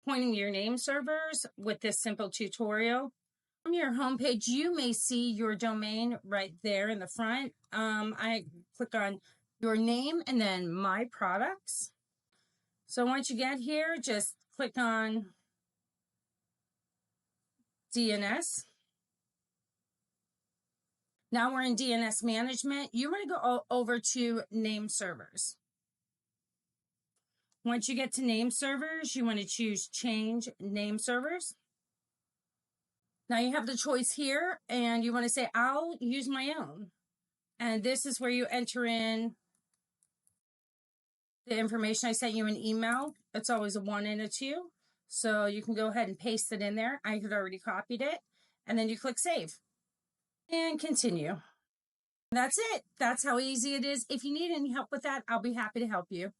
pointing to your name servers with this simple tutorial. On your homepage, you may see your domain right there in the front. I click on your name and then my products. So once you get here, just click on DNS. Now we're in DNS management. You want to go over to name servers. Once you get to name servers, you want to choose change name servers. Now you have the choice here and you want to say, I'll use my own. And this is where you enter in the information. I sent you an email. It's always a 1 and a 2. So you can go ahead and paste it in there. I had already copied it. And then you click save and continue. That's it. That's how easy it is. If you need any help with that, I'll be happy to help you.